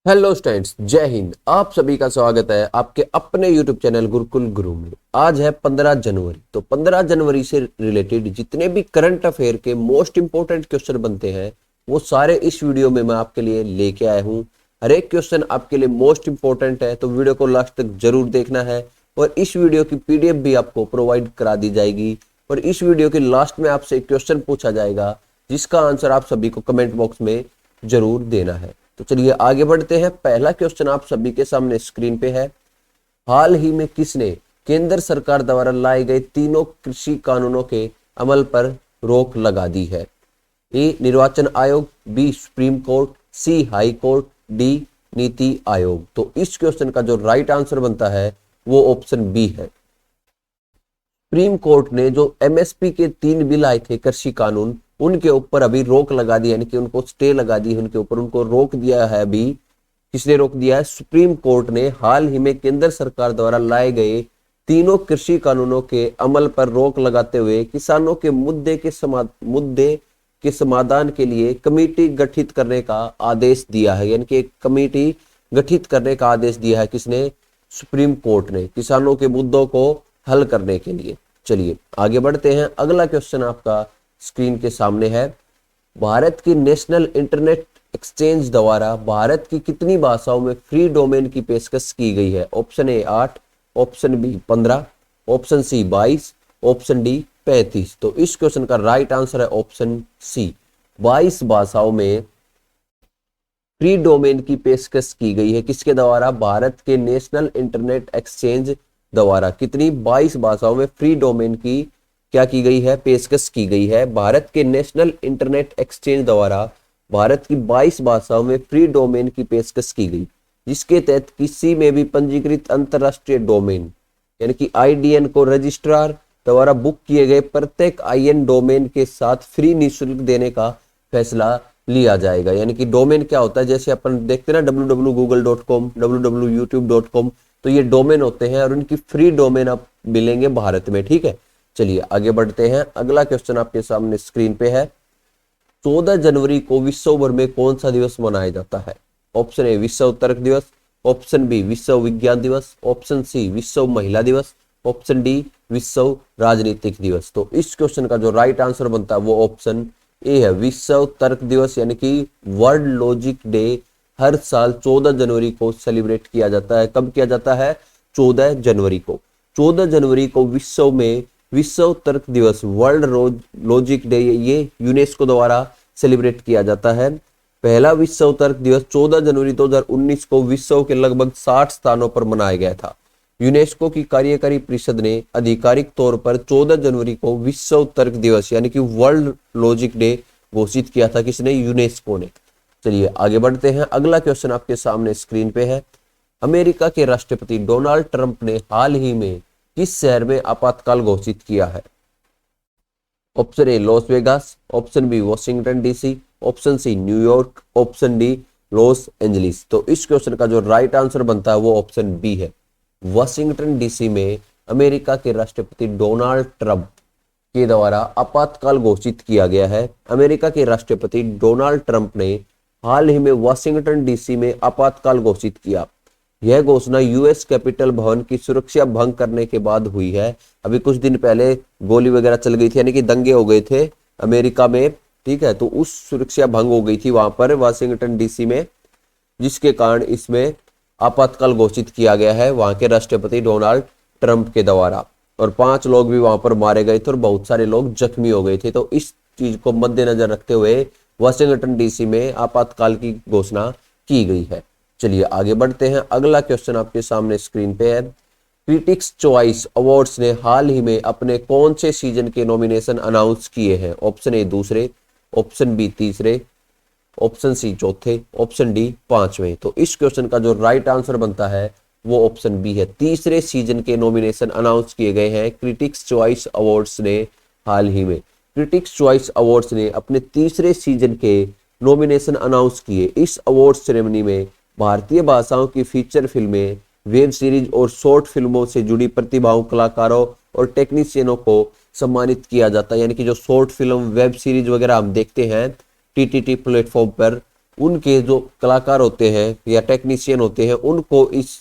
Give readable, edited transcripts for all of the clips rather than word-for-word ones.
Hello students, जय हिंद। आप सभी का स्वागत है आपके अपने YouTube चैनल गुरुकुल गुरु में। आज है 15 जनवरी। तो 15 जनवरी से रिलेटेड जितने भी करंट अफेयर के मोस्ट इंपोर्टेंट क्वेश्चन बनते हैं वो सारे इस वीडियो में मैं आपके लिए लेके आया हूँ। हर एक क्वेश्चन आपके लिए मोस्ट इंपोर्टेंट है, तो वीडियो को लास्ट तक जरूर देखना है। और इस वीडियो की PDF भी आपको प्रोवाइड करा दी जाएगी। और इस वीडियो के लास्ट में आपसे एक क्वेश्चन पूछा जाएगा जिसका आंसर आप सभी को कमेंट बॉक्स में जरूर देना है। तो चलिए आगे बढ़ते हैं। पहला क्वेश्चन आप सभी के सामने स्क्रीन पे है। हाल ही में किसने केंद्र सरकार द्वारा लाए गए तीनों कृषि कानूनों के अमल पर रोक लगा दी है? ए निर्वाचन आयोग, B supreme court, C high court, D नीति आयोग। तो इस क्वेश्चन का जो राइट आंसर बनता है वो ऑप्शन बी है। सुप्रीम कोर्ट ने जो MSP के 3 बिल आए थे कृषि कानून, उनके ऊपर अभी रोक लगा दी, यानी कि उनको स्टे लगा दी, उनके ऊपर उनको रोक दिया है। अभी किसने रोक दिया है? सुप्रीम कोर्ट ने हाल ही में केंद्र सरकार द्वारा लाए गए तीनों कृषि कानूनों के अमल पर रोक लगाते हुए किसानों के मुद्दे के समाधान के लिए कमेटी गठित करने का आदेश दिया है। यानी कि एक कमेटी गठित करने का आदेश दिया है किसने? सुप्रीम कोर्ट ने, किसानों के मुद्दों को हल करने के लिए। चलिए आगे बढ़ते हैं। अगला क्वेश्चन आपका स्क्रीन के सामने है। भारत की नेशनल इंटरनेट एक्सचेंज द्वारा भारत की कितनी भाषाओं में फ्री डोमेन की पेशकश की गई है? Option A 8, option B 15, option C 22, option D 35। तो इस क्वेश्चन का राइट आंसर है ऑप्शन सी, 22 भाषाओं में फ्री डोमेन की पेशकश की गई है। किसके द्वारा? भारत के नेशनल इंटरनेट एक्सचेंज द्वारा। कितनी? 22 भाषाओं में फ्री डोमेन की क्या की गई है? पेशकश की गई है। भारत के नेशनल इंटरनेट एक्सचेंज द्वारा भारत की 22 भाषाओं में फ्री डोमेन की पेशकश की गई, जिसके तहत किसी में भी पंजीकृत अंतरराष्ट्रीय डोमेन यानी कि IDN को रजिस्ट्रार द्वारा बुक किए गए प्रत्येक IN डोमेन के साथ फ्री निःशुल्क देने का फैसला लिया जाएगा। यानी कि डोमेन क्या होता है? जैसे अपन देखते हैं ना www.google.com, www.youtube.com, तो ये डोमेन होते हैं और उनकी फ्री डोमेन आप मिलेंगे भारत में। ठीक है, चलिए आगे बढ़ते हैं। अगला क्वेश्चन आपके सामने स्क्रीन पे है। 14 जनवरी को विश्व भर में कौन सा दिवस मनाया जाता है? ऑप्शन ए विश्व तर्क दिवस, ऑप्शन बी विश्व विज्ञान दिवस, ऑप्शन सी विश्व महिला दिवस, ऑप्शन डी विश्व राजनीतिक दिवस। तो इस क्वेश्चन का जो राइट आंसर बनता है वो ऑप्शन ए है, विश्व तर्क दिवस, यानी कि वर्ल्ड लॉजिक डे हर साल 14 जनवरी को सेलिब्रेट किया जाता है। कब किया जाता है? 14 जनवरी को। 14 जनवरी को विश्व में विश्व तर्क दिवस, वर्ल्ड लॉजिक डे, ये यूनेस्को द्वारा सेलिब्रेट किया जाता है। पहला विश्व तर्क दिवस 14 जनवरी 2019 को विश्व के लगभग 60 स्थानों पर मनाया गया था। यूनेस्को की कार्यकारी परिषद ने आधिकारिक तौर पर 14 जनवरी को विश्व तर्क दिवस यानी कि वर्ल्ड लॉजिक डे घोषित किया था। किसने? यूनेस्को ने। चलिए आगे बढ़ते हैं। अगला क्वेश्चन आपके सामने स्क्रीन पे है। अमेरिका के राष्ट्रपति डोनाल्ड ट्रंप ने हाल ही में किस शहर में आपातकाल घोषित किया है? Option A Las Vegas, option B Washington DC, option C New York, option D Los Angeles. तो इस क्वेश्चन का जो राइट आंसर बनता है वो ऑप्शन बी है, वॉशिंगटन DC में अमेरिका के राष्ट्रपति डोनाल्ड ट्रंप के द्वारा आपातकाल घोषित किया गया है। अमेरिका के राष्ट्रपति डोनाल्ड ट्रंप ने हाल ही में वॉशिंगटन DC में आपातकाल घोषित किया। यह घोषणा US कैपिटल भवन की सुरक्षा भंग करने के बाद हुई है। अभी कुछ दिन पहले गोली वगैरह चल गई थी, यानी कि दंगे हो गए थे अमेरिका में। ठीक है, तो उस सुरक्षा भंग हो गई थी वहां पर वॉशिंगटन DC में, जिसके कारण इसमें आपातकाल घोषित किया गया है वहां के राष्ट्रपति डोनाल्ड ट्रंप के द्वारा। और 5 लोग भी वहां पर मारे गए थे और बहुत सारे लोग जख्मी हो गए थे। तो इस चीज को मद्देनजर रखते हुए वॉशिंगटन DC में आपातकाल की घोषणा की गई है। चलिए आगे बढ़ते हैं। अगला क्वेश्चन आपके सामने स्क्रीन पे है। क्रिटिक्स चॉइस अवार्ड्स ने हाल ही में अपने कौन से सीजन के नॉमिनेशन अनाउंस किए हैं? ऑप्शन ए दूसरे, ऑप्शन बी तीसरे, ऑप्शन सी चौथे, ऑप्शन डी 5वें। तो इस क्वेश्चन का जो राइट आंसर बनता है वो ऑप्शन बी है, तीसरे सीजन के नॉमिनेशन अनाउंस किए गए हैं क्रिटिक्स चॉइस अवार्ड्स ने हाल ही में। क्रिटिक्स चॉइस अवार्ड्स ने अपने तीसरे सीजन के नॉमिनेशन अनाउंस किए। इस अवार्ड सेरेमनी में भारतीय भाषाओं की फीचर फिल्में, वेब सीरीज और शॉर्ट फिल्मों से जुड़ी प्रतिभाओं, कलाकारों और टेक्नीशियनों को सम्मानित किया जाता है। यानी कि जो शॉर्ट फिल्म, वेब सीरीज वगैरह हम देखते हैं TTT प्लेटफॉर्म पर, उनके जो कलाकार होते हैं या टेक्नीशियन होते हैं उनको इस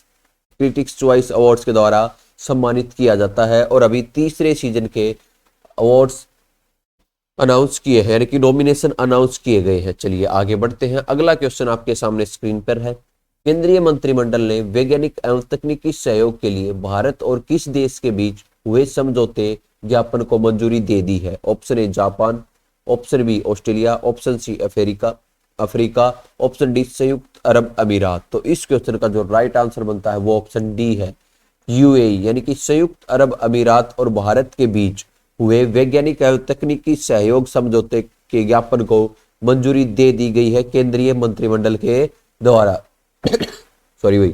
क्रिटिक्स चॉइस अवार्ड्स के द्वारा सम्मानित किया जाता है। और अभी तीसरे सीजन के अवार्ड्स अनाउंस किए हैं, यानी कि नॉमिनेशन अनाउंस किए गए हैं। चलिए आगे बढ़ते हैं। अगला क्वेश्चन आपके सामने स्क्रीन पर है। केंद्रीय मंत्रिमंडल ने वैज्ञानिक एवं तकनीकी सहयोग के लिए भारत और किस देश के बीच हुए समझौते ज्ञापन को मंजूरी दे दी है? Option A Japan, option B Australia, option C Africa, option D संयुक्त अरब अमीरात। तो इस क्वेश्चन का जो राइट आंसर बनता है वो ऑप्शन डी है, यूएई, यानी कि संयुक्त अरब अमीरात और भारत के बीच हुए वैज्ञानिक एवं तकनीकी सहयोग समझौते के ज्ञापन को मंजूरी दे दी गई है केंद्रीय मंत्रिमंडल के द्वारा। सॉरी भाई,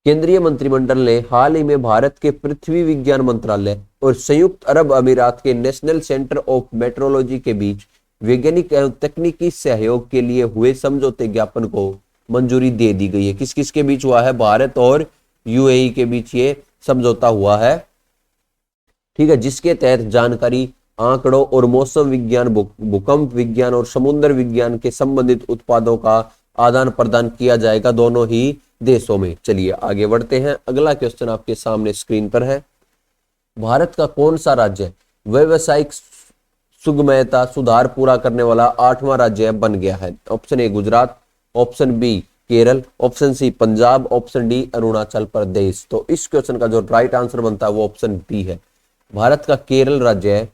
केंद्रीय मंत्रिमंडल ने हाल ही में भारत के पृथ्वी विज्ञान मंत्रालय और संयुक्त अरब अमीरात के नेशनल सेंटर ऑफ मेट्रोलॉजी के बीच वैज्ञानिक एवं तकनीकी सहयोग के लिए हुए समझौते ज्ञापन को मंजूरी दे दी गई है। किस किस के बीच हुआ है? भारत और यूएई के बीच ये समझौता हुआ है, ठीक है, जिसके तहत जानकारी, आंकड़ों और मौसम विज्ञान, भूकंप विज्ञान और समुद्र विज्ञान के संबंधित उत्पादों का आदान प्रदान किया जाएगा दोनों ही देशों में। चलिए आगे बढ़ते हैं। अगला क्वेश्चन आपके सामने स्क्रीन पर है। भारत का कौन सा राज्य व्यावसायिक सुगमयता सुधार पूरा करने वाला 8वां राज्य बन गया है? Option A Gujarat, option B Kerala, option C Punjab, option D Arunachal Pradesh. तो इस क्वेश्चन का जो राइट आंसर बनता है वो ऑप्शन बी है। भारत का केरल राज्य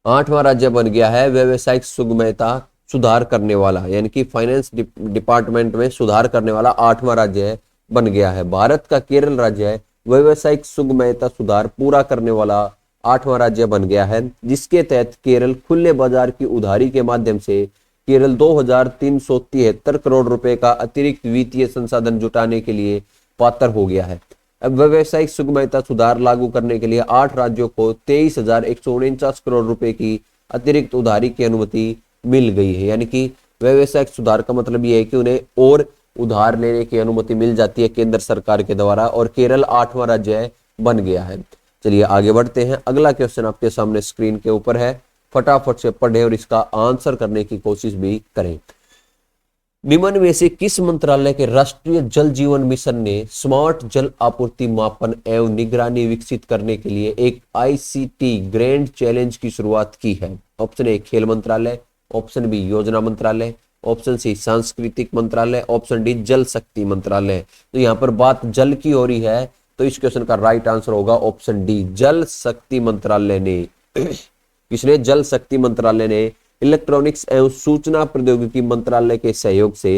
8वां राज्य बन गया है व्यावसायिक सुगमयता सुधार करने वाला, यानी कि फाइनेंस डिपार्टमेंट में सुधार करने वाला 8वां राज्य बन गया है। भारत का केरल राज्य व्यावसायिक सुगमयता सुधार पूरा करने वाला 8वां राज्य बन गया है, जिसके तहत केरल खुले बाजार की उधारी के माध्यम से केरल 2373 करोड़ रुपए का अतिरिक्त वित्तीय संसाधन जुटाने के लिए पात्र हो गया है। अब व्यावसायिक सुगमयता सुधार लागू करने के लिए 8 राज्यों को 23,149 करोड़ रुपए की अतिरिक्त उधारी की अनुमति मिल गई है। यानी कि व्यावसायिक सुधार का मतलब यह है कि उन्हें और उधार लेने की अनुमति मिल जाती है केंद्र सरकार के द्वारा, और केरल 8वां राज्य बन गया है। चलिए आगे बढ़ते हैं। अगला क्वेश्चन आपके सामने स्क्रीन के ऊपर है, फटाफट से पढ़ें और इसका आंसर करने की कोशिश भी करें। निम्न में से किस मंत्रालय के राष्ट्रीय जल जीवन मिशन ने स्मार्ट जल आपूर्ति मापन एवं निगरानी विकसित करने के लिए एक आईसीटी ग्रैंड चैलेंज की शुरुआत की है? ऑप्शन ए खेल मंत्रालय, ऑप्शन बी योजना मंत्रालय, ऑप्शन सी सांस्कृतिक मंत्रालय, ऑप्शन डी जल शक्ति मंत्रालय। तो यहाँ पर बात जल की हो रही है, तो इस क्वेश्चन का राइट आंसर होगा ऑप्शन डी, जल शक्ति मंत्रालय ने। किसने? जल शक्ति मंत्रालय ने इलेक्ट्रॉनिक्स एवं सूचना प्रौद्योगिकी मंत्रालय के सहयोग से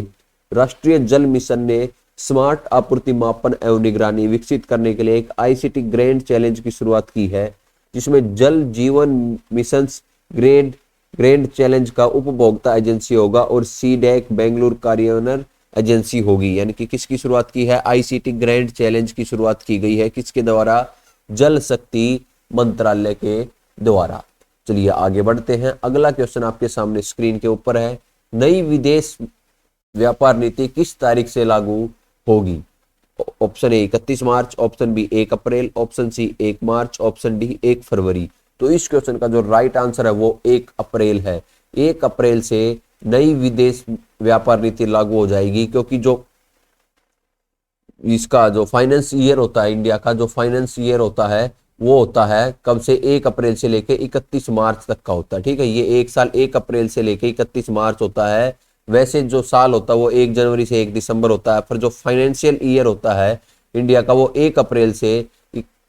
राष्ट्रीय जल मिशन ने स्मार्ट आपूर्ति मापन एवं निगरानी विकसित करने के लिए एक आईसीटी ग्रैंड चैलेंज की शुरुआत की है, जिसमें जल जीवन मिशन ग्रैंड चैलेंज का उपभोक्ता एजेंसी होगा और सीडैक बेंगलुरु कार्यान्वयन एजेंसी होगी। यानी कि किसकी शुरुआत की है? आईसीटी ग्रैंड चैलेंज की शुरुआत की गई है, किसके द्वारा? जल शक्ति मंत्रालय के द्वारा। चलिए आगे बढ़ते हैं। अगला क्वेश्चन आपके सामने स्क्रीन के ऊपर है, नई विदेश व्यापार नीति किस तारीख से लागू होगी? Option A 31 March, option B 1 April, option C 1 March, option D 1 फरवरी। तो इस क्वेश्चन का जो राइट आंसर है वो 1 अप्रैल है। 1 अप्रैल से नई विदेश व्यापार नीति लागू हो जाएगी, क्योंकि जो इसका जो फाइनेंस ईयर होता है, इंडिया का जो फाइनेंस ईयर होता है वो होता है कब से? 1 अप्रैल से लेके 31 मार्च तक का होता है, ठीक है। ये एक साल 1 अप्रैल से लेके 31 मार्च होता है। वैसे जो साल होता है वो 1 जनवरी से 1 दिसंबर होता है, पर जो फाइनेंशियल ईयर होता है इंडिया का वो 1 अप्रैल से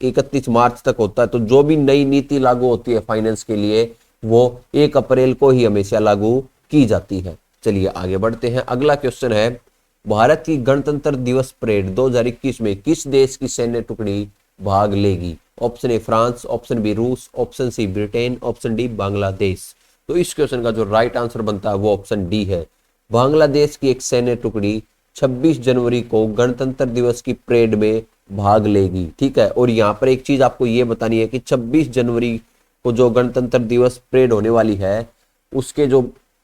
31 मार्च तक होता है। तो जो भी नई नीति लागू होती है फाइनेंस के लिए वो 1 अप्रैल को ही हमेशा लागू की जाती है। चलिए आगे बढ़ते हैं। अगला क्वेश्चन है, भारत की गणतंत्र दिवस परेड 2021 में किस देश की सैन्य टुकड़ी भाग लेगी? Option A France, option B रूस, option C Britain, option D Bangladesh. तो इस क्वेश्चन का जो राइट आंसर बनता है वो ऑप्शन डी है, बांग्लादेश की एक सैन्य टुकड़ी 26 जनवरी को गणतंत्र दिवस की परेड में भाग लेगी, ठीक है। और यहाँ पर एक चीज आपको ये बतानी है कि 26 जनवरी को जो गणतंत्र दिवस परेड होने वाली है उसके जो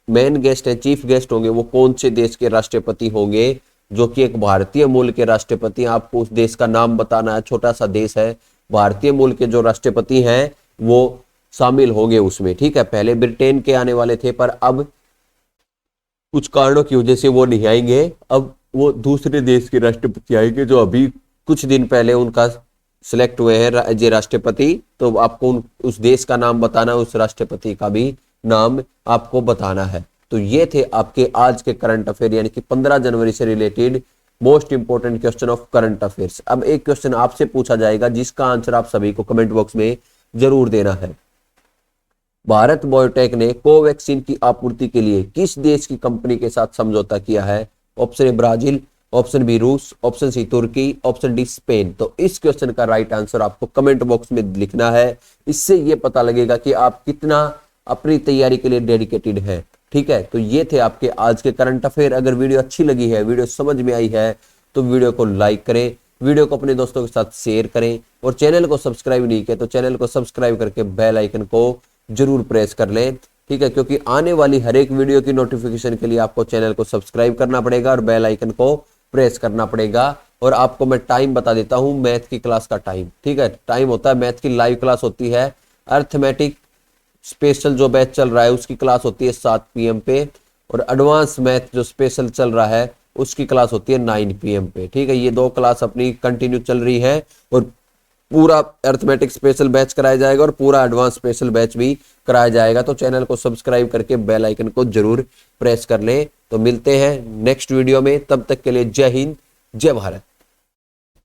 मेन गेस्ट है, चीफ गेस्ट होंगे, वो कौन से देश के राष्ट्रपति होंगे? जो कि एक भारतीय मूल के राष्ट्रपति। आपको उस देश का नाम बताना है, छोटा सा देश है। भारतीय मूल के जो राष्ट्रपति हैं वो शामिल होंगे उसमें, ठीक है। पहले ब्रिटेन के आने वाले थे, पर अब कुछ कारणों की वजह से वो नहीं आएंगे। अब वो दूसरे देश के राष्ट्रपति आएंगे जो अभी कुछ दिन पहले उनका सिलेक्ट हुए हैं राज्य राष्ट्रपति। तो आपको उस देश का नाम बताना, उस राष्ट्रपति का भी नाम आपको बताना है। तो ये थे आपके आज के करंट अफेयर, यानी कि 15 जनवरी से related most important question of current affairs. अब एक क्वेश्चन आपसे पूछा जाएगा जिसका आंसर आप सभी को कमेंट बॉक्स में जरूर देना है। भारत बायोटेक ने कोवैक्सीन की आपूर्ति के लिए किस देश की कंपनी के साथ समझौता किया है? Option A Brazil, option B रूस, ऑप्शन सी तुर्की, ऑप्शन डी स्पेन। तो इस क्वेश्चन का राइट आंसर आपको कमेंट बॉक्स में लिखना है। इससे ये पता लगेगा कि आप कितना अपनी तैयारी के लिए डेडिकेटेड है। ठीक है, तो ये थे आपके आज के करंट अफेयर। अगर वीडियो अच्छी लगी है, वीडियो समझ में आई है, तो वीडियो को लाइक करें, वीडियो को अपने दोस्तों के साथ शेयर करें, और चैनल को सब्सक्राइब नहीं किया तो चैनल को सब्सक्राइब करके बेल आइकन को जरूर प्रेस कर लें। ठीक है, क्योंकि आने वाली हर एक वीडियो की नोटिफिकेशन के लिए आपको चैनल को सब्सक्राइब करना पड़ेगा और बेल आइकन को प्रेस करना पड़ेगा। और आपको मैं टाइम बता देता हूं, मैथ की क्लास का टाइम। ठीक है, टाइम होता है, मैथ की लाइव क्लास होती है, अर्थमेटिक स्पेशल जो बैच चल रहा है उसकी क्लास होती है 7 PM पे, और एडवांस मैथ जो स्पेशल चल रहा है उसकी क्लास होती है 9 PM पे। ठीक है, ये दो क्लास अपनी कंटिन्यू चल रही है, और पूरा अर्थमेटिक स्पेशल बैच कराया जाएगा और पूरा एडवांस स्पेशल बैच भी कराया जाएगा। तो चैनल को सब्सक्राइब करके बेल आइकन को जरूर प्रेस कर लें। तो मिलते हैं नेक्स्ट वीडियो में, तब तक के लिए जय हिंद, जय भारत।